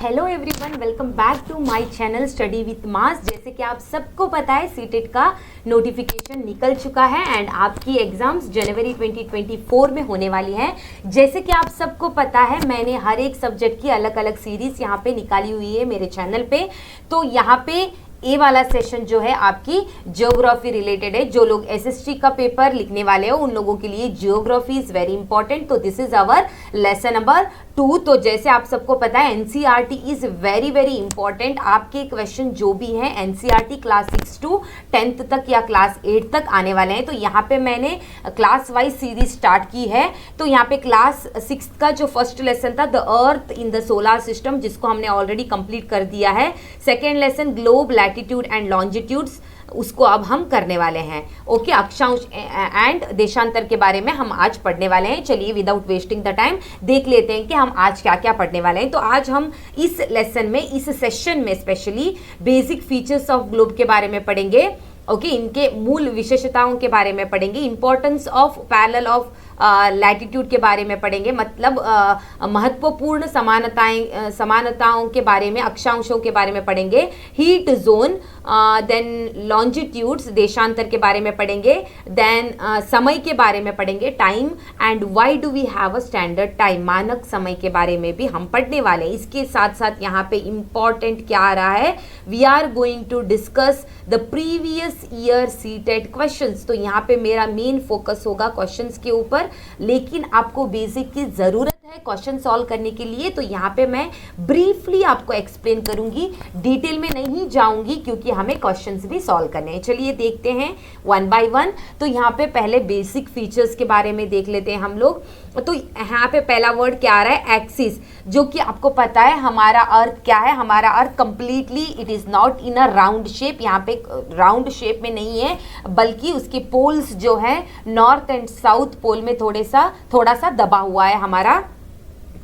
Hello everyone, welcome back to my channel study with mass. जैसे कि आप सबको पता है सीटेट का नोटिफिकेशन निकल चुका है एंड आपकी एग्जाम्स जनवरी 2024 में होने वाली है। जैसे कि आप सबको पता है मैंने हर एक सब्जेक्ट की अलग अलग सीरीज यहाँ पे निकाली हुई है मेरे चैनल पे। तो यहाँ पे ए वाला सेशन जो है आपकी ज्योग्राफी रिलेटेड है। जो लोग एसएसटी का पेपर लिखने वाले हो उन लोगों के लिए ज्योग्राफी इज वेरी इंपॉर्टेंट। तो this is our lesson number 2। तो जैसे आप सबको पता है NCERT is very very important. आपके क्वेश्चन जो भी हैं एनसीईआरटी क्लास 6 to 10th तक या क्लास 8 तक आने वाले हैं। तो यहाँ पे मैंने क्लास वाइज सीरीज स्टार्ट की है। तो यहाँ पे क्लास 6 का जो फर्स्ट लेसन था the earth in the solar system, जिसको हमने ऑलरेडी कंप्लीट कर दिया है। Second lesson globe latitude and longitudes, उसको अब हम करने वाले हैं। ओके, अक्षांश एंड देशांतर के बारे में हम आज पढ़ने वाले हैं। चलिए विदाउट वेस्टिंग द टाइम देख लेते हैं कि हम आज क्या क्या पढ़ने वाले हैं। तो आज हम इस लेसन में, इस सेशन में specially basic features of globe के बारे में पढ़ेंगे। ओके, इनके मूल विशेषताओं के बारे में पढ़ेंगे। Importance of parallel of latitude के बारे में पढ़ेंगे, मतलब महत्वपूर्ण समानताओं के बारे में, अक्षांशों के बारे में पढ़ेंगे। हीट जोन, देन लॉन्जिट्यूड्स देशांतर के बारे में पढ़ेंगे। देन समय के बारे में पढ़ेंगे, time and why do we have a standard time, मानक समय के बारे में भी हम पढ़ने वाले हैं। इसके साथ साथ यहाँ पे इंपॉर्टेंट क्या आ रहा है, we are going to discuss the previous year CTET questions. तो यहाँ पे मेरा मेन फोकस होगा क्वेश्चंस के ऊपर, लेकिन आपको बेसिक की जरूरत है क्वेश्चन सॉल्व करने के लिए। तो यहाँ पे मैं ब्रीफली आपको एक्सप्लेन करूंगी, डिटेल में नहीं जाऊंगी क्योंकि हमें क्वेश्चंस भी सॉल्व करने हैं। चलिए देखते हैं वन बाय वन। तो यहाँ पे पहले बेसिक फीचर्स के बारे में देख लेते हैं हम लोग। तो यहाँ पे पहला वर्ड क्या आ रहा है, एक्सिस, जो कि आपको पता है हमारा अर्थ क्या है। हमारा earth completely it is not in a round shape, यहाँ पे राउंड शेप में नहीं है, बल्कि उसके पोल्स जो है नॉर्थ एंड साउथ पोल में थोड़ा सा दबा हुआ है हमारा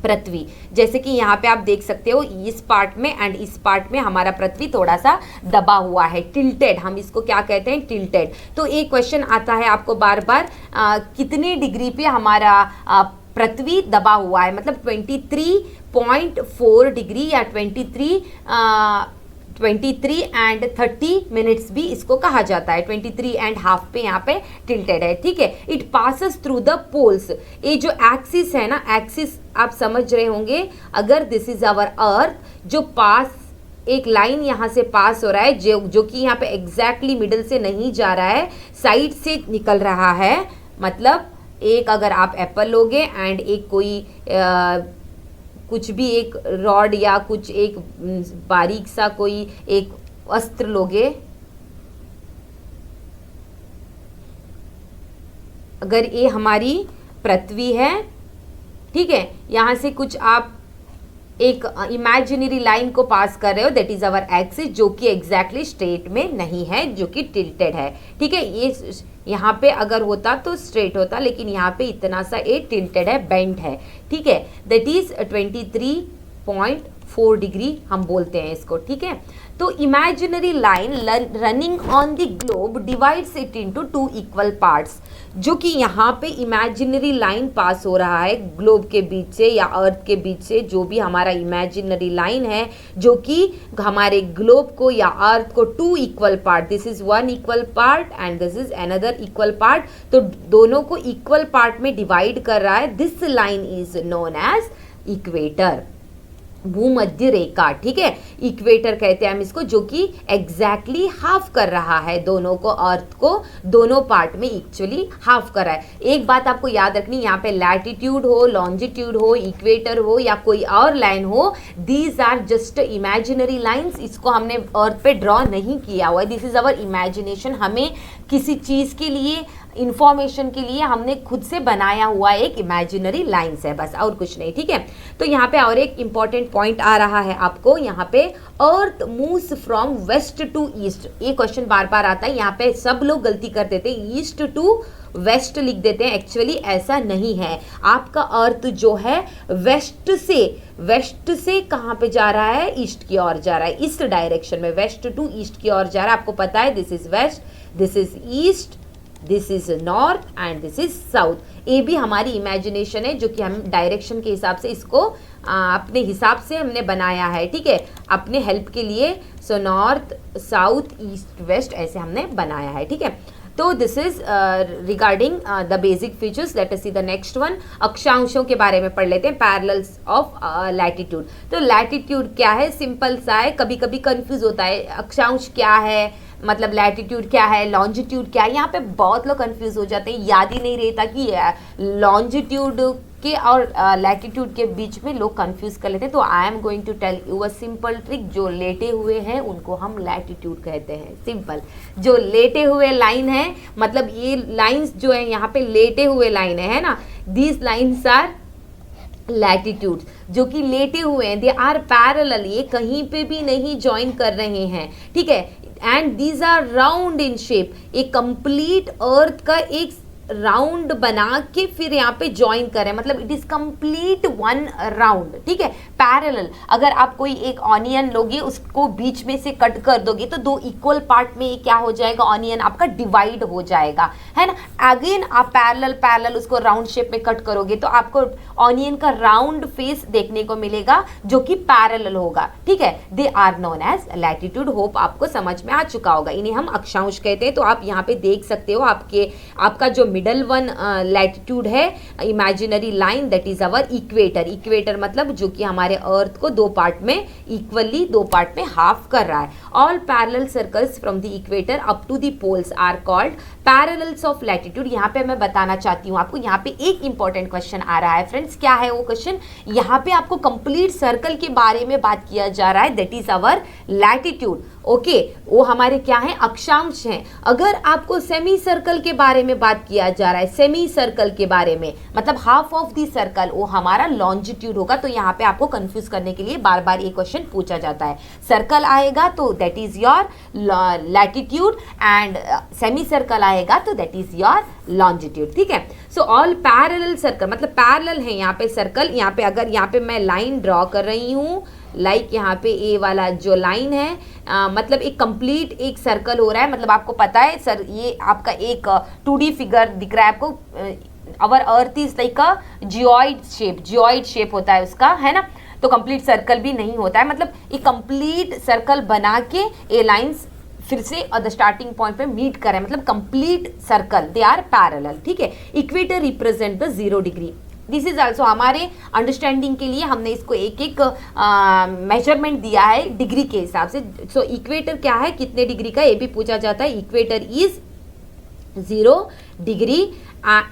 पृथ्वी। जैसे कि यहाँ पे आप देख सकते हो इस पार्ट में एंड इस पार्ट में हमारा पृथ्वी थोड़ा सा दबा हुआ है, टिल्टेड, हम इसको क्या कहते हैं, टिल्टेड। तो एक क्वेश्चन आता है आपको बार बार, कितने डिग्री पे हमारा पृथ्वी दबा हुआ है, मतलब 23.4 डिग्री या 23 एंड 30 मिनट्स भी इसको कहा जाता है। 23 एंड हाफ पे यहाँ पे टिल्टेड है, ठीक है। It passes through the poles, ये जो एक्सिस है ना, एक्सिस आप समझ रहे होंगे। अगर दिस इज आवर अर्थ, जो पास एक लाइन यहाँ से पास हो रहा है, जो कि यहाँ पे एग्जैक्टली मिडल से नहीं जा रहा है, साइड से निकल रहा है। मतलब एक अगर आप एप्पल लोगे एंड एक कोई कुछ भी एक रॉड या कुछ एक बारीक सा कोई एक अस्त्र लोगे, अगर ये हमारी पृथ्वी है, ठीक है, यहाँ से कुछ आप एक इमेजिनरी लाइन को पास कर रहे हो, दैट इज अवर एक्सिस, जो कि एग्जैक्टली स्ट्रेट में नहीं है, जो कि टिल्टेड है, ठीक है। ये यहाँ पे अगर होता तो स्ट्रेट होता, लेकिन यहाँ पे इतना सा एक टिल्टेड है, बेंट है, ठीक है। दैट इज 23.4 डिग्री हम बोलते हैं इसको, ठीक है। तो imaginary line running on the globe divides it into 2 equal parts, जो कि यहाँ पे इमेजिनरी लाइन पास हो रहा है ग्लोब के बीच से या अर्थ के बीच से, जो भी हमारा इमेजिनरी लाइन है, जो कि हमारे ग्लोब को या अर्थ को 2 equal part, this is 1 equal part and this is another equal part, तो दोनों को इक्वल पार्ट में डिवाइड कर रहा है। This line is known as equator, भूमध्य रेखा, ठीक है। इक्वेटर कहते हैं हम इसको, जो कि एग्जैक्टली हाफ कर रहा है दोनों को, अर्थ को दोनों पार्ट में एक्चुअली हाफ कर रहा है। एक बात आपको याद रखनी, यहाँ पे लैटिट्यूड हो, लॉन्जिट्यूड हो, इक्वेटर हो या कोई और लाइन हो, these are just imaginary lines. इसको हमने अर्थ पे ड्रॉ नहीं किया हुआ है, दिस इज अवर इमेजिनेशन। हमें किसी चीज़ के लिए, इंफॉर्मेशन के लिए हमने खुद से बनाया हुआ एक इमेजिनरी लाइन्स है, बस, और कुछ नहीं, ठीक है। तो यहाँ पे और एक इंपॉर्टेंट पॉइंट आ रहा है आपको, यहाँ पे earth moves from west to east. ये क्वेश्चन बार बार आता है, यहाँ पे सब लोग गलती कर देते हैं, ईस्ट टू वेस्ट लिख देते हैं। एक्चुअली ऐसा नहीं है, आपका अर्थ जो है वेस्ट से कहाँ पे जा रहा है, ईस्ट की ओर जा रहा है, इस डायरेक्शन में वेस्ट टू ईस्ट की ओर जा रहा है। आपको पता है this is west, this is east this is north and this is south. ये भी हमारी इमेजिनेशन है जो कि हम डायरेक्शन के हिसाब से इसको अपने हिसाब से हमने बनाया है, ठीक है, अपने हेल्प के लिए। So north south east west ऐसे हमने बनाया है, ठीक है। तो this is regarding the basic features. Let us see the next one. अक्षांशों के बारे में पढ़ लेते हैं, पैरेलल्स ऑफ लैटिट्यूड। तो लैटिट्यूड क्या है, सिंपल सा है, कभी कभी कंफ्यूज होता है अक्षांश क्या है, मतलब लैटिट्यूड क्या है, लॉन्जिट्यूड क्या है, यहाँ पे बहुत लोग कंफ्यूज हो जाते हैं, याद ही नहीं रहता कि लॉन्जिट्यूड के और लैटिट्यूड के बीच में लोग कंफ्यूज कर लेते हैं। तो I am going to tell you a simple trick. जो लेटे हुए हैं उनको हम लैटिट्यूड कहते हैं, सिंपल। जो लेटे हुए लाइन है, मतलब ये लाइंस जो है यहाँ पे लेटे हुए लाइन है ना, दीज लाइन्स आर लैटिट्यूड, जो कि लेटे हुए हैं, दे आर पैरेलल, ये कहीं पे भी नहीं ज्वाइन कर रहे हैं, ठीक है। And these are round in shape, एक कंप्लीट अर्थ का एक राउंड बना के फिर यहाँ पे ज्वाइन करें, मतलब it is complete one round, ठीक है, पैरेलल। अगर आप कोई एक ऑनियन लोगे, उसको बीच में से कट कर दोगे तो दो इक्वल पार्ट में क्या हो जाएगा, ऑनियन आपका डिवाइड हो जाएगा, है ना। अगेन आप पैरेलल उसको राउंड शेप में कट करोगे तो आपको ऑनियन का राउंड फेस देखने को मिलेगा जो कि पैरेलल होगा, ठीक है। They are known as latitude. Hope आपको समझ में आ चुका होगा। इन्हें हम अक्षांश कहते हैं। तो आप यहाँ पे देख सकते हो आपका जो मिडल वन लैटिट्यूड है, imaginary line, that is our equator. Equator मतलब जो कि हमारे अर्थ को दो पार्ट में इक्वली, दो पार्ट में हाफ कर रहा है। All parallel circles from the equator up to the poles are called parallels of latitude. यहाँ पे मैं बताना चाहती हूँ आपको, यहाँ पे एक इंपॉर्टेंट क्वेश्चन आ रहा है फ्रेंड्स। क्या है वो क्वेश्चन? यहाँ पे आपको कंप्लीट सर्कल के बारे में बात किया जा रहा है, that is our latitude. Okay, वो हमारे क्या है, अक्षांश हैं। अगर आपको सेमी सर्कल के बारे में बात किया जा रहा है, सेमी सर्कल के बारे में, मतलब हाफ ऑफ दी सर्कल, वो हमारा लॉन्जिट्यूड होगा। तो यहाँ पे आपको कंफ्यूज करने के लिए बार बार ये क्वेश्चन पूछा जाता है। सर्कल आएगा तो that is your latitude, and semi circle आएगा तो दैट इज योर लॉन्जिट्यूड, ठीक है। सो ऑल पैरेलल सर्कल, मतलब पैरेलल है यहाँ पे सर्कल। यहाँ पे अगर यहाँ पे मैं लाइन ड्रॉ कर रही हूँ, लाइक यहाँ पे ए वाला जो लाइन है, मतलब एक कंप्लीट एक सर्कल हो रहा है। मतलब आपको पता है सर, ये आपका एक 2D फिगर दिख रहा है आपको। Our earth is like a geoid shape होता है उसका, है ना। तो कंप्लीट सर्कल भी नहीं होता है, मतलब एक कंप्लीट सर्कल बना के ए लाइंस फिर से द स्टार्टिंग पॉइंट पे मीट करें, मतलब complete circle, they are parallel, ठीक है। Equator represent the 0 degree. This is also, हमारे अंडरस्टैंडिंग के लिए हमने इसको एक एक मेजरमेंट दिया है डिग्री के हिसाब से। सो इक्वेटर क्या है, कितने डिग्री का, ये भी पूछा जाता है। Equator is 0 degree,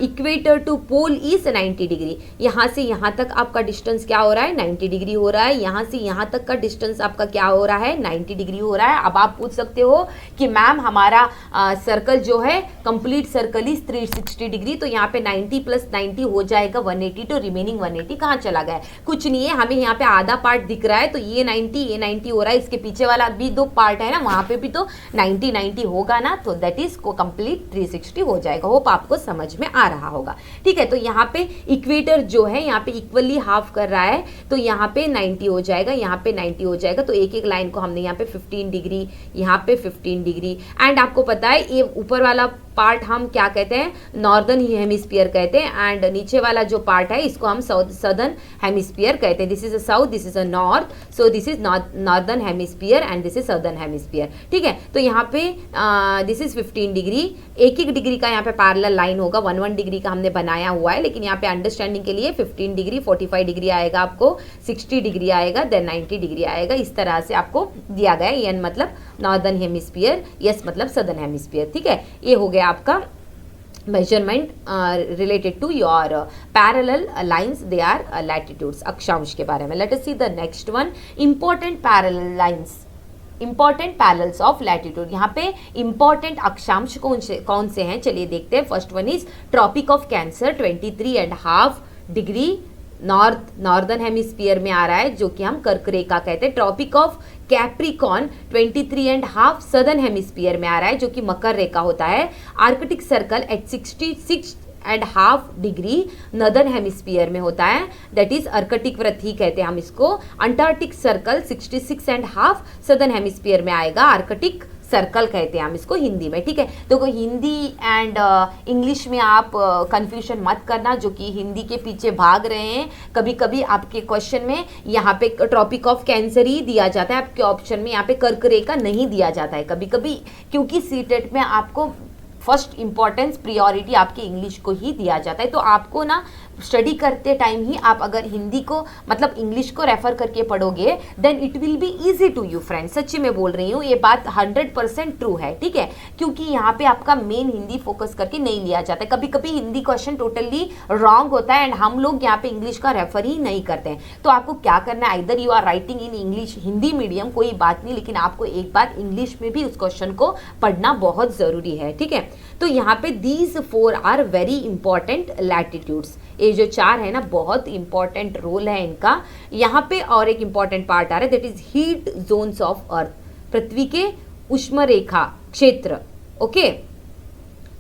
equator to pole is 90 degree. यहाँ से यहाँ तक आपका डिस्टेंस क्या हो रहा है, 90 डिग्री हो रहा है। यहाँ से यहाँ तक का डिस्टेंस आपका क्या हो रहा है, 90 डिग्री हो रहा है। अब आप पूछ सकते हो कि मैम हमारा सर्कल जो है कंप्लीट सर्कल इज 360 डिग्री, तो यहाँ पे 90 + 90 हो जाएगा 180, तो रिमेनिंग 180 कहाँ चला गया है? कुछ नहीं है, हमें यहाँ पे आधा पार्ट दिख रहा है, तो ये 90 हो रहा है। इसके पीछे वाला भी 2 पार्ट है ना, वहाँ पे भी तो 90 होगा ना, तो दैट इज को कंप्लीट 360 हो जाएगा। होप आपको समझ में आ रहा होगा, ठीक है। तो यहाँ पे इक्वेटर जो है यहाँ पे इक्वली हाफ कर रहा है, तो यहाँ पे 90 हो जाएगा, यहाँ पे 90 हो जाएगा। तो एक एक लाइन को हमने यहाँ पे 15 डिग्री, यहाँ पे 15 डिग्री। एंड आपको पता है ये ऊपर वाला पार्ट हम क्या कहते हैं, नॉर्दर्न हेमिस्फीयर कहते हैं, एंड नीचे वाला जो पार्ट है इसको हम सदर्न हेमिस्फीयर कहते हैं। This is a south, this is a north, so this is northern hemisphere and this is southern hemisphere, ठीक है। तो यहाँ पे दिस इज 15 डिग्री, एक एक डिग्री का यहाँ पे पैरेलल लाइन होगा, 1 डिग्री का हमने बनाया हुआ है, लेकिन यहाँ पे अंडरस्टैंडिंग के लिए 15 डिग्री, 45 डिग्री आएगा आपको, 60 डिग्री आएगा, देन 90 डिग्री आएगा। इस तरह से आपको दिया गया है। एन मतलब नॉर्दर्न हेमिस्फीयर, यस मतलब सदर्न हेमिस्फीयर, ठीक है। ये हो गया आपका measurement related to your parallel lines, they are latitudes, अक्षांश के बारे में। Let us see the next one, important parallel lines, important parallels of latitude. यहाँ पे इंपॉर्टेंट अक्षांश कौन से हैं, चलिए देखते हैं। First one is tropic of cancer 23.5 degree northern hemisphere में आ रहा है, जो कि हम कर्क रेखा कहते हैं। Tropic of capricorn 23.5 southern hemisphere में आ रहा है, जो कि मकर रेखा होता है। Arctic circle eight 66.5 degree northern hemisphere में होता है, दैट इज आर्कटिक वृत्ति कहते हैं हम इसको। अंटार्कटिक सर्कल 66.5 सदर्न हेमिस्फीयर में आएगा, आर्कटिक सर्कल कहते हैं हम इसको हिंदी में, ठीक है। तो हिंदी एंड इंग्लिश में आप कंफ्यूजन मत करना, जो कि हिंदी के पीछे भाग रहे हैं। कभी कभी आपके क्वेश्चन में यहाँ पे ट्रॉपिक ऑफ कैंसर ही दिया जाता है, आपके ऑप्शन में यहाँ पे कर्क रेखा नहीं दिया जाता है कभी कभी, क्योंकि सीटेट में आपको फर्स्ट इंपॉर्टेंस प्रियोरिटी आपकी इंग्लिश को ही दिया जाता है। तो आपको ना स्टडी करते टाइम ही आप अगर हिंदी को मतलब इंग्लिश को रेफर करके पढ़ोगे then it will be easy to you friends. सच्ची में बोल रही हूँ, ये बात 100% ट्रू है, ठीक है, क्योंकि यहाँ पे आपका मेन हिंदी फोकस करके नहीं लिया जाता है। कभी कभी हिंदी क्वेश्चन टोटली रॉन्ग होता है एंड हम लोग यहाँ पे इंग्लिश का रेफर ही नहीं करते हैं। तो आपको क्या करना है, इधर you are writing in English, Hindi medium कोई बात नहीं, लेकिन आपको एक बार इंग्लिश में भी उस क्वेश्चन को पढ़ना बहुत जरूरी है, ठीक है। तो यहाँ पे these 4 are very important latitudes, ये जो 4 है ना बहुत इंपॉर्टेंट रोल है इनका। यहाँ पे और एक इंपॉर्टेंट पार्ट आ रहा है, that is heat zones of earth, पृथ्वी के उष्ण रेखा क्षेत्र, okay.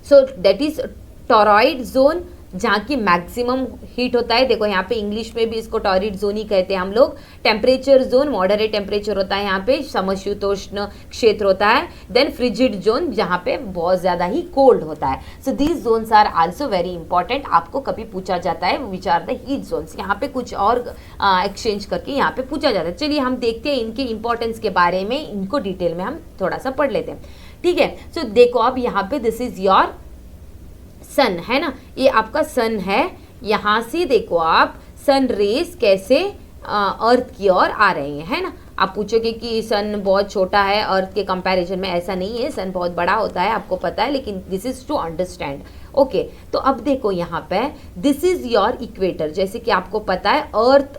So that is torrid zone, जहाँ की मैक्सिमम हीट होता है। देखो यहाँ पे इंग्लिश में भी इसको टॉरिड जोन ही कहते हैं हम लोग। टेम्परेचर जोन, मॉडरेट टेम्परेचर होता है यहाँ पे, समशीतोष्ण क्षेत्र होता है। देन फ्रिजिड जोन, जहाँ पे बहुत ज़्यादा ही कोल्ड होता है। So these zones are also very important, आपको कभी पूछा जाता है which are the heat zones, यहाँ पे कुछ और एक्सचेंज करके यहाँ पे पूछा जाता है। चलिए हम देखते हैं इनके इंपॉर्टेंस के बारे में, इनको डिटेल में हम थोड़ा सा पढ़ लेते हैं, ठीक है। सो देखो अब यहाँ पे दिस इज योर सन, है ना, ये आपका सन है। यहाँ से देखो आप सन रेस कैसे अर्थ की ओर आ रही है ना। आप पूछोगे कि सन बहुत छोटा है अर्थ के कंपैरिजन में, ऐसा नहीं है, सन बहुत बड़ा होता है, आपको पता है, लेकिन this is to understand, okay. तो अब देखो यहाँ पे दिस इज योर इक्वेटर, जैसे कि आपको पता है अर्थ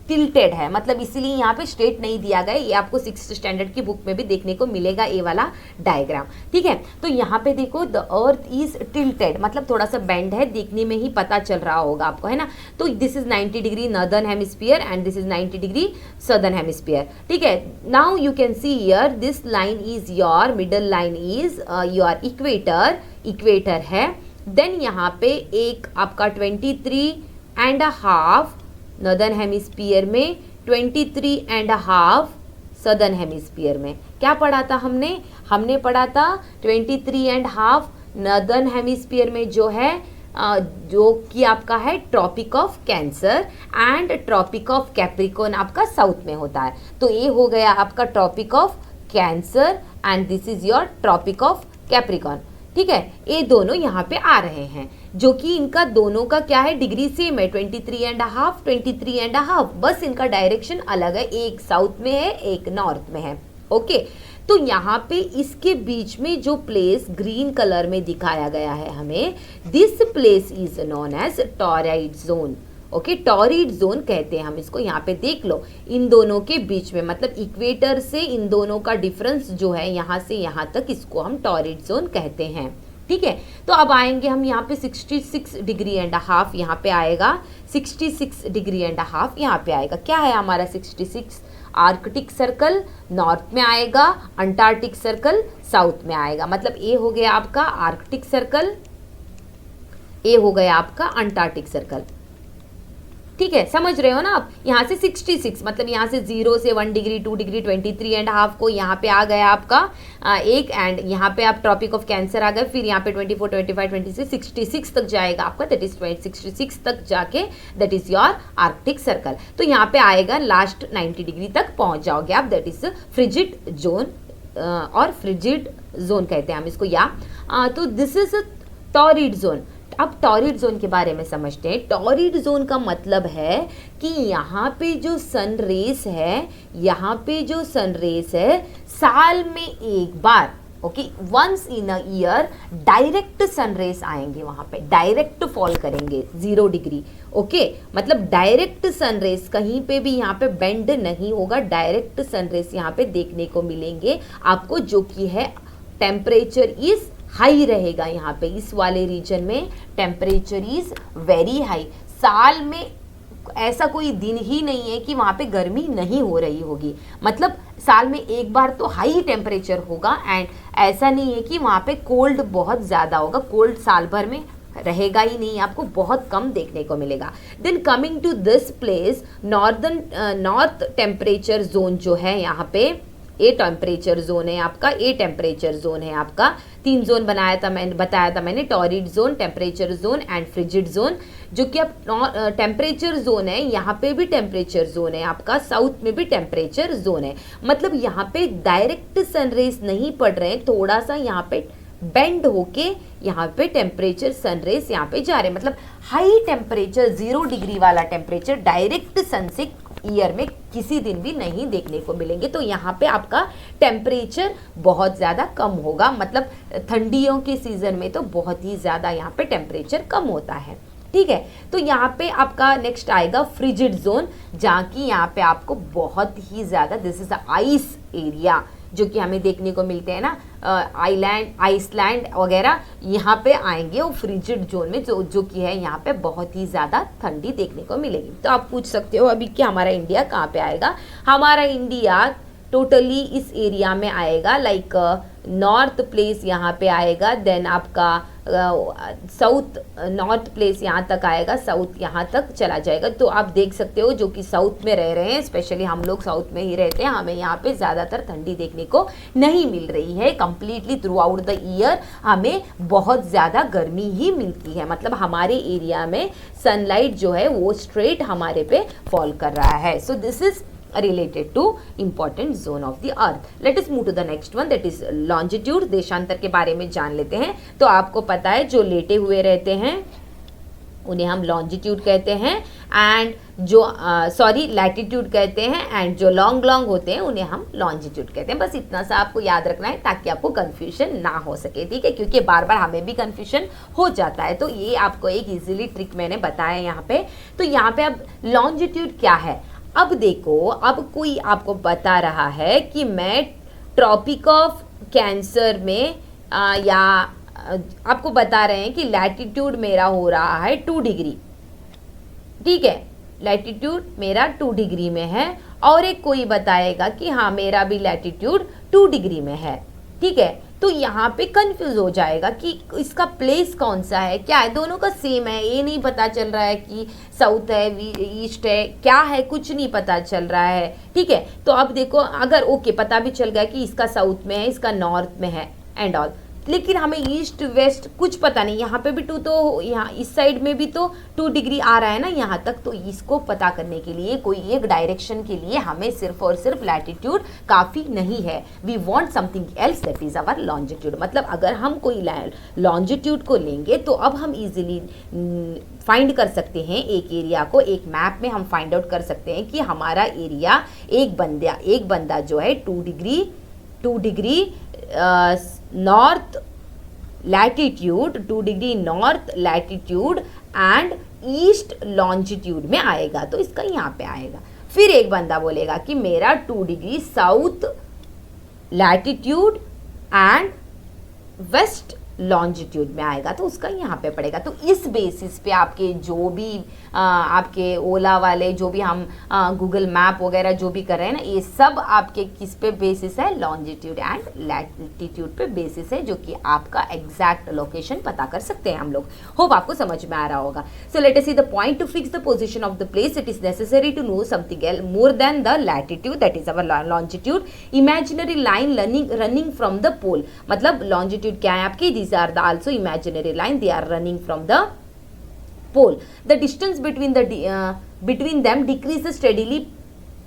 टिल्टेड है, मतलब इसीलिए यहाँ पे स्ट्रेट नहीं दिया गया। ये आपको 6th स्टैंडर्ड की बुक में भी देखने को मिलेगा ये वाला डायग्राम, ठीक है। तो यहाँ पे देखो द अर्थ इज टिल्टेड, मतलब थोड़ा सा बेंड है, देखने में ही पता चल रहा होगा आपको, है ना। तो this is 90 degree northern hemisphere and this is 90 degree southern hemisphere, ठीक है। Now you can see here this line is your middle line is your equator, equator है। देन यहाँ पे एक आपका 23.5 नॉर्दर्न हेमिस्फीयर में, 23.5 सदर्न हेमिस्फीयर में। क्या पढ़ा था हमने, हमने पढ़ा था 23.5 नॉर्दर्न हेमिस्फीयर में जो है जो कि आपका है tropic of cancer and tropic of capricorn आपका साउथ में होता है। तो ये हो गया आपका tropic of cancer and this is your tropic of capricorn, ठीक है। ये दोनों यहाँ पे आ रहे हैं, जो कि इनका दोनों का क्या है डिग्री सेम है, 23.5 23.5, बस इनका डायरेक्शन अलग है, एक साउथ में है एक नॉर्थ में है, ओके। तो यहाँ पे इसके बीच में जो प्लेस ग्रीन कलर में दिखाया गया है हमें, this place is known as torrid zone, okay. Torrid zone कहते हैं हम इसको, यहाँ पे देख लो इन दोनों के बीच में, मतलब इक्वेटर से इन दोनों का डिफरेंस जो है यहाँ से यहाँ तक, इसको हम टॉरिड जोन कहते हैं, ठीक है। तो अब आएंगे हम यहाँ पे 66.5 डिग्री यहाँ पे आएगा, 66 डिग्री यहाँ पे आएगा। क्या है हमारा 66? आर्कटिक सर्कल नॉर्थ में आएगा, अंटार्कटिक सर्कल साउथ में आएगा, मतलब ये हो गया आपका आर्कटिक सर्कल, ये हो गया आपका अंटार्कटिक सर्कल, ठीक है। समझ रहे हो ना आप, यहाँ से 66 मतलब यहाँ से 0 से 1 डिग्री 2 डिग्री 23.5 को यहाँ पे आ गया आपका एक, एंड यहाँ पे आप ट्रॉपिक ऑफ कैंसर आ गए, फिर यहाँ पे 24 25 26 66 तक जाएगा आपका, दैट इज 66 तक जाके that is your Arctic circle. तो यहाँ पे आएगा लास्ट 90 डिग्री तक पहुँच जाओगे आप, दैट इज फ्रिजिड जोन और फ्रिजिड जोन कहते हैं हम इसको, या तो दिस इज टॉरिड जोन। अब टॉरिड जोन के बारे में समझते हैं। टॉरिड जोन का मतलब है कि यहाँ पे जो सन रेस है, यहाँ पे जो सन रेस है साल में एक बार, okay, once in a year direct sun rays आएंगे, वहाँ पे डायरेक्ट फॉल करेंगे 0 डिग्री, ओके। मतलब डायरेक्ट सन रेस, कहीं पे भी यहाँ पे बेंड नहीं होगा, डायरेक्ट सन रेस यहाँ पे देखने को मिलेंगे आपको, जो कि है टेम्परेचर इज हाई रहेगा। यहाँ पे इस वाले रीजन में टेम्परेचर इज वेरी हाई, साल में ऐसा कोई दिन ही नहीं है कि वहाँ पे गर्मी नहीं हो रही होगी, मतलब साल में एक बार तो हाई टेम्परेचर होगा, एंड ऐसा नहीं है कि वहाँ पे कोल्ड बहुत ज़्यादा होगा, कोल्ड साल भर में रहेगा ही नहीं, आपको बहुत कम देखने को मिलेगा। Then coming to this place, north temperature zone जो है यहाँ पे, ए टेम्परेचर जोन है आपका, ए टेम्परेचर जोन है आपका। 3 जोन बताया था मैंने, torrid zone, temperature zone and frigid zone. जो कि अब टेम्परेचर जोन है, यहाँ पे भी टेम्परेचर जोन है आपका, साउथ में भी टेम्परेचर जोन है। मतलब यहाँ पे डायरेक्ट सनरेज नहीं पड़ रहे हैं, थोड़ा सा यहाँ पे बेंड होके यहाँ पे टेम्परेचर सनरेज यहाँ पे जा रहे हैं। मतलब हाई टेम्परेचर 0 डिग्री वाला टेम्परेचर डायरेक्ट सन से ईयर में किसी दिन भी नहीं देखने को मिलेंगे। तो यहाँ पे आपका टेम्परेचर बहुत ज़्यादा कम होगा, मतलब ठंडियों के सीजन में तो बहुत ही ज़्यादा यहाँ पे टेम्परेचर कम होता है। ठीक है, तो यहाँ पे आपका नेक्स्ट आएगा फ्रिजिड जोन, जहाँ की यहाँ पे आपको बहुत ही ज़्यादा, दिस इज आइस एरिया जो कि हमें देखने को मिलते हैं ना, आइसलैंड वगैरह, यहाँ पे आएंगे वो फ्रिजिड जोन में, जो कि है यहाँ पे बहुत ही ज़्यादा ठंडी देखने को मिलेगी। तो आप पूछ सकते हो अभी कि हमारा इंडिया कहाँ पे आएगा। हमारा इंडिया टोटली इस एरिया में आएगा, लाइक नॉर्थ प्लेस यहाँ पे आएगा, देन आपका साउथ नॉर्थ प्लेस यहाँ तक आएगा, साउथ यहाँ तक चला जाएगा। तो आप देख सकते हो जो कि साउथ में रह रहे हैं, स्पेशली हम लोग साउथ में ही रहते हैं, हमें यहाँ पे ज़्यादातर ठंडी देखने को नहीं मिल रही है। Completely through out the year हमें बहुत ज़्यादा गर्मी ही मिलती है, मतलब हमारे एरिया में सनलाइट जो है वो स्ट्रेट हमारे पे फॉल कर रहा है। So this is related to important zone of the earth. Let us move to the next one, that is longitude। देशांतर के बारे में जान लेते हैं। तो आपको पता है जो लेटे हुए रहते हैं उन्हें हम लॉन्जिट्यूड कहते हैं, एंड जो लैटिट्यूड कहते हैं, एंड जो लॉन्ग होते हैं उन्हें हम लॉन्जिट्यूड कहते हैं। बस इतना सा आपको याद रखना है ताकि आपको कन्फ्यूजन ना हो सके, ठीक है, क्योंकि बार बार हमें भी कन्फ्यूजन हो जाता है। तो ये आपको एक इजीली ट्रिक मैंने बताया यहाँ पे। तो यहाँ पे अब लॉन्जिट्यूड क्या है, अब देखो, अब कोई आपको बता रहा है कि मैं ट्रॉपिक ऑफ कैंसर में या आपको बता रहे हैं कि लैटिट्यूड मेरा हो रहा है 2 डिग्री, ठीक है, लैटिट्यूड मेरा 2 डिग्री में है, और एक कोई बताएगा कि हाँ मेरा भी लैटिट्यूड 2 डिग्री में है, ठीक है। तो यहाँ पे कंफ्यूज हो जाएगा कि इसका प्लेस कौन सा है, क्या है, दोनों का सेम है, ये नहीं पता चल रहा है कि साउथ है ईस्ट है, क्या है, कुछ नहीं पता चल रहा है, ठीक है। तो अब देखो, अगर ओके पता भी चल गया कि इसका साउथ में है, इसका नॉर्थ में है एंड ऑल, लेकिन हमें ईस्ट वेस्ट कुछ पता नहीं, यहाँ पे भी 2, तो यहाँ इस साइड में भी तो 2 डिग्री आ रहा है ना यहाँ तक। तो इसको पता करने के लिए कोई एक डायरेक्शन के लिए हमें सिर्फ और सिर्फ लैटिट्यूड काफ़ी नहीं है, we want something else, that is our longitude. मतलब अगर हम कोई लॉन्जिट्यूड को लेंगे तो अब हम इजीली फाइंड कर सकते हैं एक एरिया को, एक मैप में हम फाइंड आउट कर सकते हैं कि हमारा एरिया एक बंदा जो है 2 degree north latitude, 2 degree north latitude and east longitude में आएगा, तो इसका यहाँ पे आएगा। फिर एक बंदा बोलेगा कि मेरा 2 degree south latitude and west longitude में आएगा, तो उसका यहाँ पे पड़ेगा। तो इस बेसिस पे आपके जो भी आपके ओला वाले जो भी हम गूगल मैप वगैरह जो भी कर रहे हैं ना, ये सब आपके किस पे बेसिस है, लॉन्जिट्यूड एंड लैटिट्यूड पे बेसिस है, जो कि आपका एग्जैक्ट लोकेशन पता कर सकते हैं हम लोग। होप आपको समझ में आ रहा होगा। So let us see the point to fix the position of the place, it is necessary to know something else more than the latitude, that is our longitude. Imaginary line running from the pole, मतलब longitude क्या है आपकी, these are the also imaginary line, they are running from the pole. The distance between them decreases steadily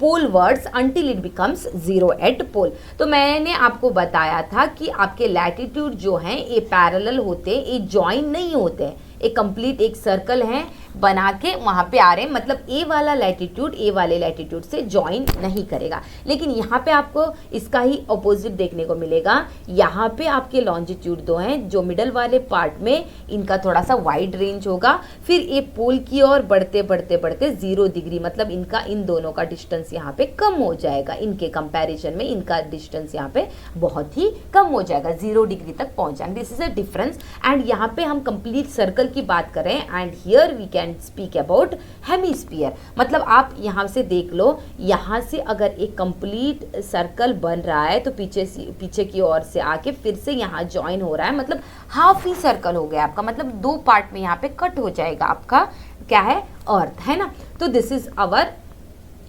polewards until it becomes 0 at pole. तो मैंने आपको बताया था कि आपके लैटिट्यूड जो हैं ये पैरेलल होते हैं, ये जॉइन नहीं होते हैं, एक कंप्लीट एक सर्कल है बना के वहाँ पे आ रहे हैं, मतलब ए वाला लैटिट्यूड ए वाले लैटिट्यूड से ज्वाइन नहीं करेगा। लेकिन यहाँ पे आपको इसका ही अपोजिट देखने को मिलेगा। यहाँ पे आपके लॉन्जिट्यूड दो हैं, जो मिडल वाले पार्ट में इनका थोड़ा सा वाइड रेंज होगा, फिर ये पोल की ओर बढ़ते बढ़ते बढ़ते 0 डिग्री, मतलब इनका इन दोनों का डिस्टेंस यहाँ पे कम हो जाएगा, इनके कंपैरिजन में इनका डिस्टेंस यहाँ पे बहुत ही कम हो जाएगा, 0 डिग्री तक पहुँच जाएंगे। This is a difference. And यहाँ पे हम कंप्लीट सर्कल की बात करें, and here we can speak about hemisphere, मतलब आप यहाँ से देख लो, यहाँ से अगर एक कंप्लीट सर्कल बन रहा है तो पीछे की ओर से आके फिर से यहाँ ज्वाइन हो रहा है, मतलब हाफ ही सर्कल हो गया आपका, मतलब 2 पार्ट में यहाँ पे कट हो जाएगा आपका क्या है, अर्थ है ना। तो this is our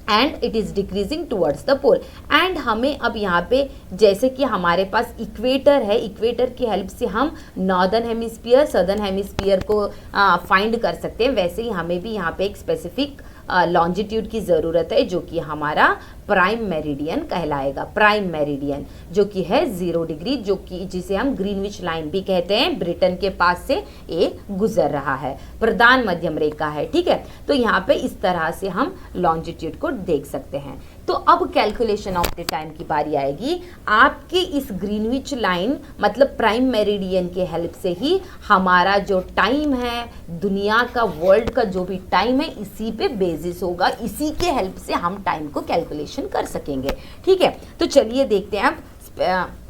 and it is decreasing towards the pole. And हमें अब यहाँ पे जैसे कि हमारे पास इक्वेटर है, इक्वेटर की हेल्प से हम नॉर्दर्न हेमिस्फीयर सदर्न हेमिस्फीयर को फाइंड कर सकते हैं, वैसे ही हमें भी यहाँ पे एक स्पेसिफिक लॉन्जिट्यूड की ज़रूरत है जो कि हमारा प्राइम मेरिडियन कहलाएगा। प्राइम मेरिडियन जो कि है 0 डिग्री, जो कि जिसे हम ग्रीनविच लाइन भी कहते हैं, ब्रिटेन के पास से ये गुजर रहा है, प्रधान मध्यम रेखा है, ठीक है। तो यहाँ पे इस तरह से हम लॉन्जिट्यूड को देख सकते हैं। तो अब कैलकुलेशन ऑफ द टाइम की बारी आएगी। आपके इस ग्रीनविच लाइन मतलब प्राइम मेरिडियन के हेल्प से ही हमारा जो टाइम है, दुनिया का, वर्ल्ड का जो भी टाइम है, इसी पे बेसिस होगा, इसी के हेल्प से हम टाइम को कैलकुलेशन कर सकेंगे, ठीक है। तो चलिए देखते हैं, अब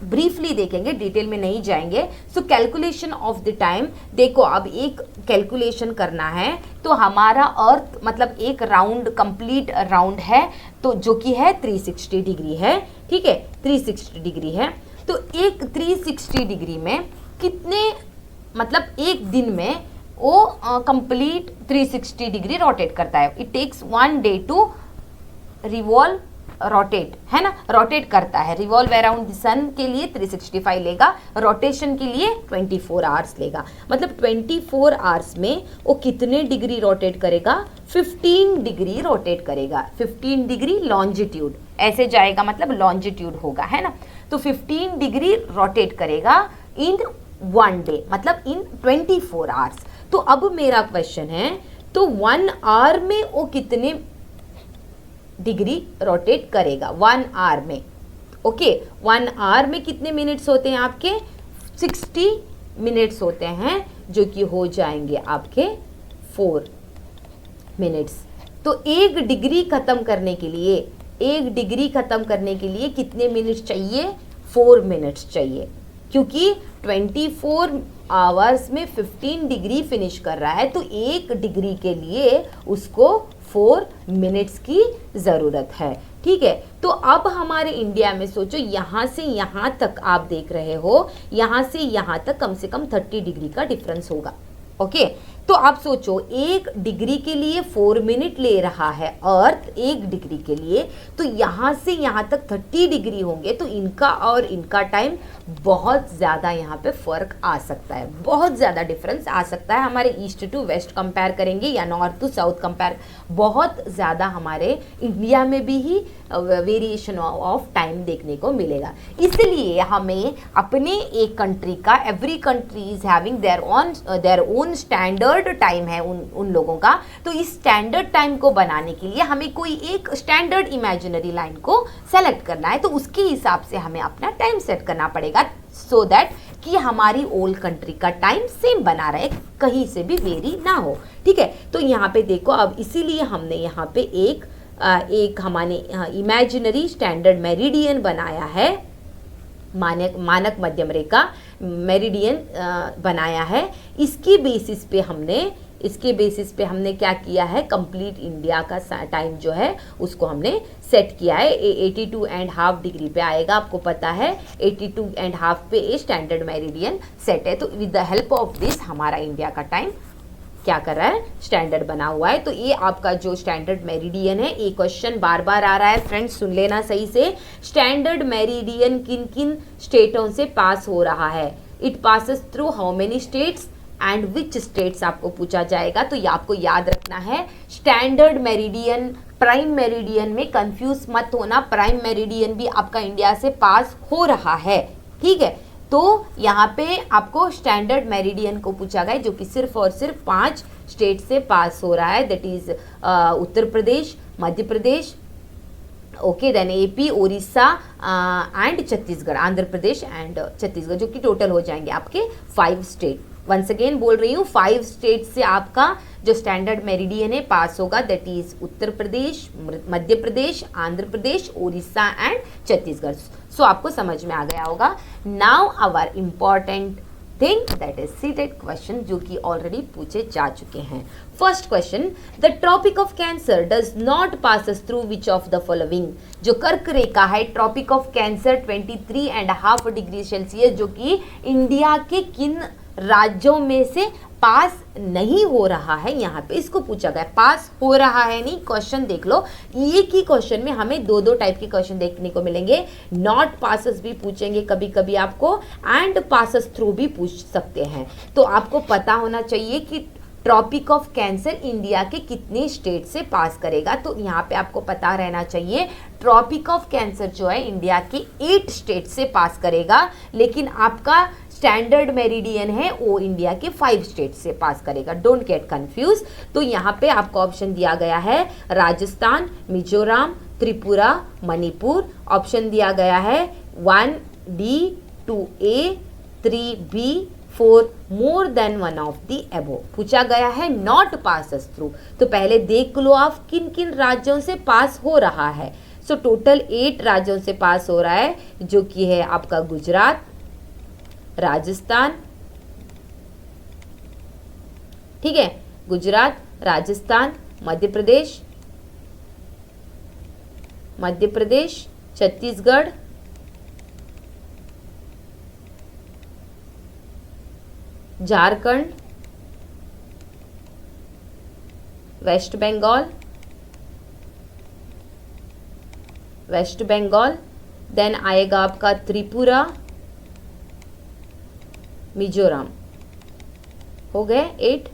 ब्रीफली देखेंगे, डिटेल में नहीं जाएंगे। So calculation of the time, देखो अब एक कैलकुलेशन करना है तो हमारा अर्थ मतलब एक राउंड, कंप्लीट राउंड है तो जो कि है 360 डिग्री है, ठीक है, 360 डिग्री है। तो एक 360 डिग्री में कितने, मतलब एक दिन में वो कंप्लीट 360 डिग्री रोटेट करता है। It takes 1 day to revolve, rotate, है ना, रोटेट करता है। रिवॉल्व अराउंड द सन के लिए 365 लेगा, रोटेशन के लिए 24 आवर्स लेगा। मतलब 24 आवर्स में वो कितने डिग्री रोटेट करेगा, 15 डिग्री रोटेट करेगा। 15 डिग्री लॉन्जिट्यूड ऐसे जाएगा, मतलब लॉन्जिट्यूड होगा, है ना। तो 15 डिग्री रोटेट करेगा इन 1 डे, मतलब इन 24 आवर्स। तो अब मेरा क्वेश्चन है, तो 1 आवर में वो कितने डिग्री रोटेट करेगा 1 आवर में? ओके, 1 आवर में कितने मिनट्स होते हैं आपके? 60 मिनट्स होते हैं, जो कि हो जाएंगे आपके 4 मिनट्स। तो एक डिग्री खत्म करने के लिए, एक डिग्री खत्म करने के लिए कितने मिनट्स चाहिए? 4 मिनट्स चाहिए, क्योंकि 24 आवर्स में 15 डिग्री फिनिश कर रहा है, तो एक डिग्री के लिए उसको 4 मिनट्स की ज़रूरत है, ठीक है। तो अब हमारे इंडिया में सोचो, यहाँ से यहाँ तक आप देख रहे हो, यहाँ से यहाँ तक कम से कम 30 डिग्री का डिफरेंस होगा, ओके। तो आप सोचो, एक डिग्री के लिए 4 मिनट ले रहा है अर्थ, एक डिग्री के लिए, तो यहाँ से यहाँ तक 30 डिग्री होंगे, तो इनका और इनका टाइम बहुत ज़्यादा यहाँ पे फ़र्क आ सकता है, बहुत ज़्यादा डिफरेंस आ सकता है। हमारे ईस्ट टू वेस्ट कंपेयर करेंगे या नॉर्थ टू साउथ कंपेयर, बहुत ज़्यादा हमारे इंडिया में भी ही वेरिएशन ऑफ टाइम देखने को मिलेगा। इसलिए हमें अपने एक कंट्री का, every country is having their own standard time है उन लोगों का। तो इस स्टैंडर्ड टाइम को बनाने के लिए हमें कोई एक स्टैंडर्ड इमेजिनरी लाइन को सेलेक्ट करना है, तो उसके हिसाब से हमें अपना टाइम सेट करना पड़ेगा, सो दैट कि हमारी ओल्ड कंट्री का टाइम सेम बना रहे, कहीं से भी वेरी ना हो, ठीक है। तो यहाँ पे देखो, अब इसीलिए हमने यहाँ पे एक हमारे इमेजिनरी स्टैंडर्ड मेरिडियन बनाया है, मानक मध्यम रेखा मेरिडियन बनाया है। इसके बेसिस पे हमने क्या किया है, कंप्लीट इंडिया का टाइम जो है उसको हमने सेट किया है। 82.5 डिग्री पे आएगा, आपको पता है 82.5 पे ये स्टैंडर्ड मेरिडियन सेट है। तो with the help of this हमारा इंडिया का टाइम क्या कर रहा है, स्टैंडर्ड बना हुआ है। तो ये आपका जो स्टैंडर्ड मेरिडियन है, ये क्वेश्चन बार बार आ रहा है फ्रेंड्स, सुन लेना सही से। स्टैंडर्ड मेरिडियन किन किन स्टेटों से पास हो रहा है? It passes through how many states and which states आपको पूछा जाएगा, तो ये आपको याद रखना है। स्टैंडर्ड मेरिडियन, प्राइम मेरिडियन में कंफ्यूज मत होना, प्राइम मेरिडियन भी आपका इंडिया से पास हो रहा है, ठीक है। तो यहाँ पे आपको स्टैंडर्ड मेरिडियन को पूछा गया, जो कि सिर्फ और सिर्फ 5 स्टेट से पास हो रहा है, that is Uttar Pradesh, Madhya Pradesh, okay, then AP, Orissa and Chhattisgarh, Andhra Pradesh and Chhattisgarh, जो कि टोटल हो जाएंगे आपके 5 स्टेट। वंस अगेन बोल रही हूँ, 5 स्टेट से आपका जो स्टैंडर्ड मेरिडियन है पास होगा, that is Uttar Pradesh, Madhya Pradesh, Andhra Pradesh, Orissa and Chhattisgarh. So आपको समझ में आ गया होगा। Now our important thing, that is seated question, जो कि ऑलरेडी पूछे जा चुके हैं। First question, the tropic of cancer does not passes through which of the following? जो कर्क रेखा है, tropic of cancer 23.5 degree Celsius, जो कि इंडिया के किन राज्यों में से पास नहीं हो रहा है, यहाँ पे इसको पूछा गया, पास हो रहा है नहीं। क्वेश्चन देख लो, एक ही क्वेश्चन में हमें दो दो टाइप के क्वेश्चन देखने को मिलेंगे। नॉट पासेस भी पूछेंगे कभी कभी आपको, एंड पासेस थ्रू भी पूछ सकते हैं। तो आपको पता होना चाहिए कि ट्रॉपिक ऑफ कैंसर इंडिया के कितने स्टेट से पास करेगा। तो यहाँ पे आपको पता रहना चाहिए ट्रॉपिक ऑफ कैंसर जो है इंडिया के 8 स्टेट से पास करेगा, लेकिन आपका स्टैंडर्ड मेरिडियन है वो इंडिया के 5 स्टेट से पास करेगा। Don't get confuse. तो यहाँ पे आपको ऑप्शन दिया गया है राजस्थान, मिजोरम, त्रिपुरा, मणिपुर। ऑप्शन दिया गया है 1D, 2A, 3B, 4 more than one of the एबो। पूछा गया है नॉट पासेस थ्रू। तो पहले देख लो आप किन किन राज्यों से पास हो रहा है। सो टोटल 8 राज्यों से पास हो रहा है, जो कि है आपका गुजरात, राजस्थान, ठीक है, गुजरात, राजस्थान, मध्य प्रदेश, छत्तीसगढ़, झारखंड, वेस्ट बंगाल, देन आएगा आपका त्रिपुरा, मिजोरम। हो गए 8,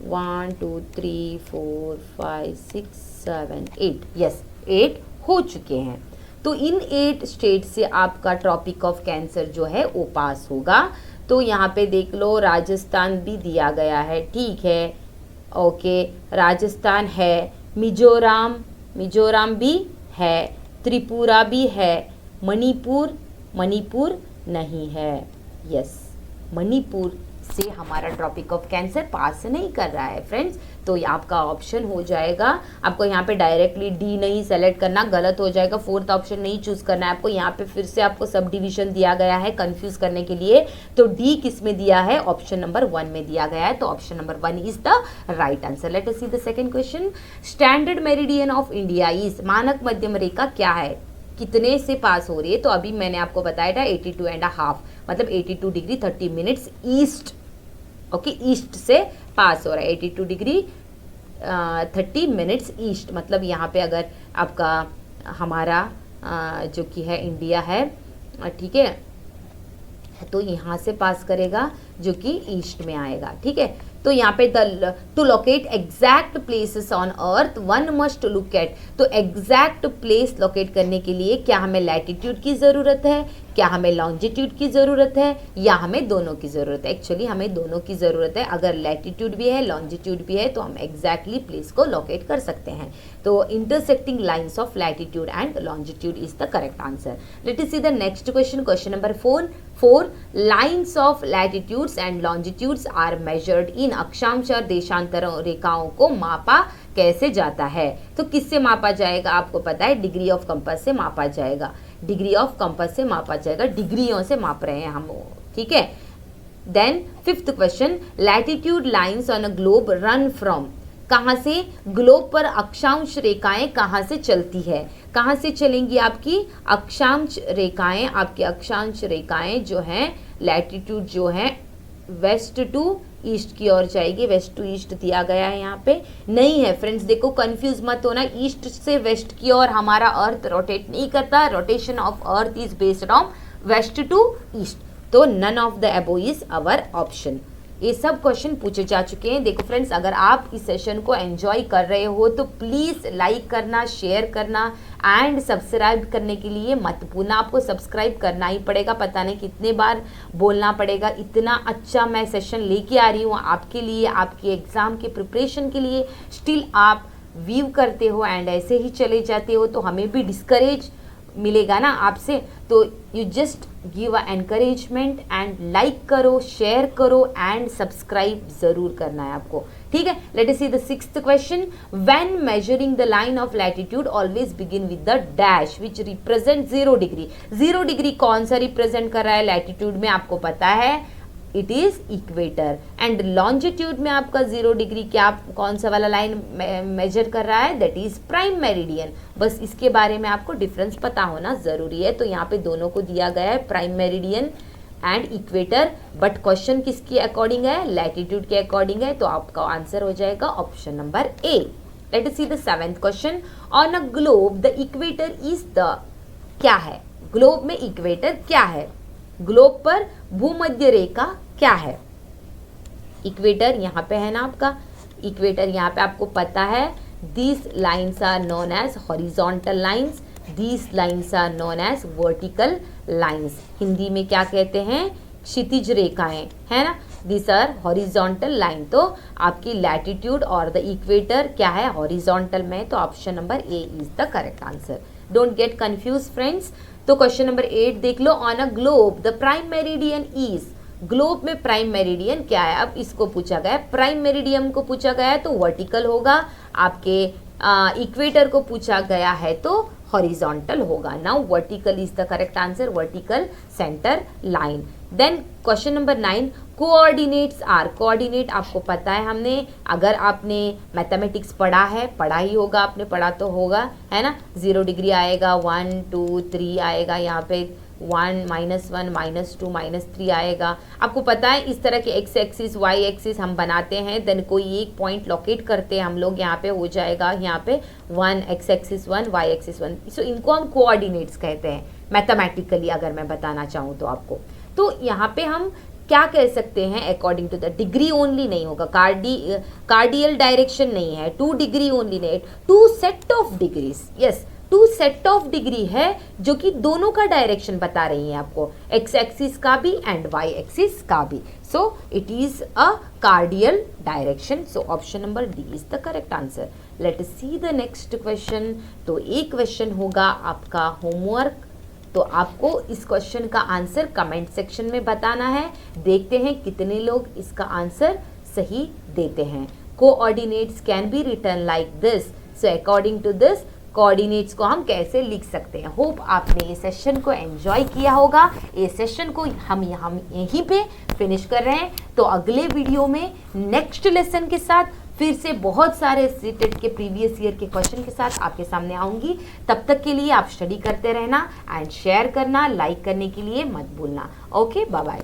1 2 3 4 5 6 7 8, यस 8 हो चुके हैं। तो इन 8 स्टेट से आपका ट्रॉपिक ऑफ कैंसर जो है वो पास होगा। तो यहाँ पे देख लो राजस्थान भी दिया गया है, ठीक है, ओके, राजस्थान है, मिजोरम भी है, त्रिपुरा भी है, मणिपुर नहीं है। यस, मणिपुर से हमारा ट्रॉपिक ऑफ कैंसर पास नहीं कर रहा है फ्रेंड्स। तो आपका ऑप्शन हो जाएगा, आपको यहाँ पे डायरेक्टली डी नहीं सेलेक्ट करना, गलत हो जाएगा। 4th ऑप्शन नहीं चूज करना है आपको। यहाँ पे फिर से आपको सब डिविजन दिया गया है कंफ्यूज करने के लिए। तो डी किस में दिया है? ऑप्शन नंबर 1 में दिया गया है। तो option number 1 is the right answer. Let us see the second question. Standard meridian of India is, मानक मध्यम रेखा क्या है, कितने से पास हो रही है? तो अभी मैंने आपको बताया था 82.5, मतलब 82 degree 30 minutes east, okay, east से पास हो रहा है। 82 डिग्री 30 मिनट्स ईस्ट, मतलब यहाँ पे अगर आपका हमारा जो कि है इंडिया है, ठीक है, तो यहाँ से पास करेगा जो कि ईस्ट में आएगा, ठीक है। तो यहाँ पे to locate exact places on earth one must look at, तो एग्जैक्ट प्लेस लोकेट करने के लिए क्या हमें लैटिट्यूड की ज़रूरत है, क्या हमें लॉन्जिट्यूड की ज़रूरत है, या हमें दोनों की ज़रूरत है? एक्चुअली हमें दोनों की ज़रूरत है। अगर लैटिट्यूड भी है लॉन्जिट्यूड भी है तो हम एग्जैक्टली प्लेस को लोकेट कर सकते हैं। तो intersecting lines of latitude and longitude is the correct answer. Let us see the next question, question number 4 lines of latitudes and longitudes are measured in, अक्षांश और देशांतर रेखाओं को मापा कैसे जाता है? तो किससे मापा जाएगा? आपको पता है डिग्री ऑफ कंपास से मापा जाएगा, डिग्री ऑफ कंपास से मापा जाएगा, डिग्रियों से माप रहे हैं हम, ठीक है। Then 5th question, latitude lines on a globe run from, कहाँ से? ग्लोब पर अक्षांश रेखाएं कहाँ से चलती है? कहाँ से चलेंगी आपकी अक्षांश रेखाएं? आपकी अक्षांश रेखाएं जो हैं लैटिट्यूड जो है वेस्ट टू ईस्ट की ओर जाएगी। वेस्ट टू ईस्ट दिया गया है, यहाँ पे नहीं है फ्रेंड्स, देखो कंफ्यूज मत होना। ईस्ट से वेस्ट की ओर हमारा अर्थ रोटेट नहीं करता, rotation of earth is based on west to east. तो none of the above is our option. ये सब क्वेश्चन पूछे जा चुके हैं। देखो फ्रेंड्स, अगर आप इस सेशन को एंजॉय कर रहे हो तो प्लीज़ लाइक करना, शेयर करना एंड सब्सक्राइब करने के लिए मत भूलना। आपको सब्सक्राइब करना ही पड़ेगा, पता नहीं कितने बार बोलना पड़ेगा। इतना अच्छा मैं सेशन लेके आ रही हूँ आपके लिए, आपके एग्ज़ाम के प्रिपरेशन के लिए। स्टिल आप व्यू करते हो एंड ऐसे ही चले जाते हो तो हमें भी डिस्करेज मिलेगा ना आपसे। तो you just give a encouragement and like करो, शेयर करो एंड सब्सक्राइब जरूर करना है आपको, ठीक है। Late us see the 6th question. When measuring the line of latitude always begin with the dash which represent 0 degree. 0 degree कौन सा रिप्रेजेंट कर रहा है लैटिट्यूड में? आपको पता है it is equator. And longitude में आपका 0 डिग्री क्या, कौन सा वाला लाइन मेजर कर रहा है? That is prime meridian. बस इसके बारे में आपको डिफरेंस पता होना जरूरी है। तो यहाँ पे दोनों को दिया गया है, prime meridian and equator, but question किसके अकॉर्डिंग है, लैटिट्यूड के अकॉर्डिंग है, तो आपका आंसर हो जाएगा option number A. Late us see the 7th question. On a globe the equator is the, क्या है, ग्लोब में इक्वेटर क्या है, ग्लोब पर भूमध्य रेखा क्या है। इक्वेटर यहाँ पे है ना आपका, इक्वेटर यहाँ पे आपको पता है, these lines are known as horizontal lines, these lines are known as vertical lines। Hindi में क्या कहते हैं, क्षितिज रेखाएं, है ना, these are horizontal line। तो आपकी लैटिट्यूड और द इक्वेटर क्या है, हॉरिजॉन्टल में, तो option number A is the correct answer. Don't get confuse friends. तो क्वेश्चन नंबर 8 देख लो। On a globe the prime meridian is, globe में प्राइम मेरिडियन क्या है, अब इसको पूछा गया है, प्राइम मेरिडियन को पूछा गया है तो वर्टिकल होगा, आपके इक्वेटर को पूछा गया है तो हॉरिजॉन्टल होगा। Now vertical is the correct answer, vertical center line. Then question number 9, coordinates are, coordinate आपको पता है, हमने, अगर आपने मैथमेटिक्स पढ़ा है, पढ़ा ही होगा, आपने पढ़ा तो होगा, है ना, 0 डिग्री आएगा, 1 2 3 आएगा, यहाँ पे 1 -1 -2 -3 आएगा। आपको पता है इस तरह के एक्स एक्सिस वाई एक्सिस हम बनाते हैं, देन कोई एक पॉइंट लोकेट करते हैं हम लोग, यहाँ पे हो जाएगा, यहाँ पे 1 एक्स एक्सिस 1 वाई एक्सिस 1, सो इनको हम कोऑर्डिनेट्स कहते हैं मैथमेटिकली, अगर मैं बताना चाहूँ तो आपको। तो यहाँ पे हम क्या कह सकते हैं, according to the degree only नहीं होगा, कार्डियल डायरेक्शन नहीं है, 2 डिग्री ओनली नहीं, 2 set of degrees, yes 2 set of degree है जो कि दोनों का डायरेक्शन बता रही है आपको, एक्स एक्सिस का भी एंड वाई एक्सिस का भी। So it is a cardial direction, so option number D is the correct answer. Let us see the next question. तो एक क्वेश्चन होगा आपका होमवर्क, तो आपको इस क्वेश्चन का आंसर कमेंट सेक्शन में बताना है। देखते हैं कितने लोग इसका आंसर सही देते हैं। Coordinates can be written like this, so according to this coordinates को हम कैसे लिख सकते हैं। होप आपने ये सेशन को एंजॉय किया होगा। ये सेशन को हम यहीं पे फिनिश कर रहे हैं, तो अगले वीडियो में नेक्स्ट लेसन के साथ फिर से बहुत सारे सीटेट के प्रीवियस ईयर के क्वेश्चन के साथ आपके सामने आऊंगी। तब तक के लिए आप स्टडी करते रहना एंड शेयर करना, लाइक करने के लिए मत भूलना। Okay, bye bye.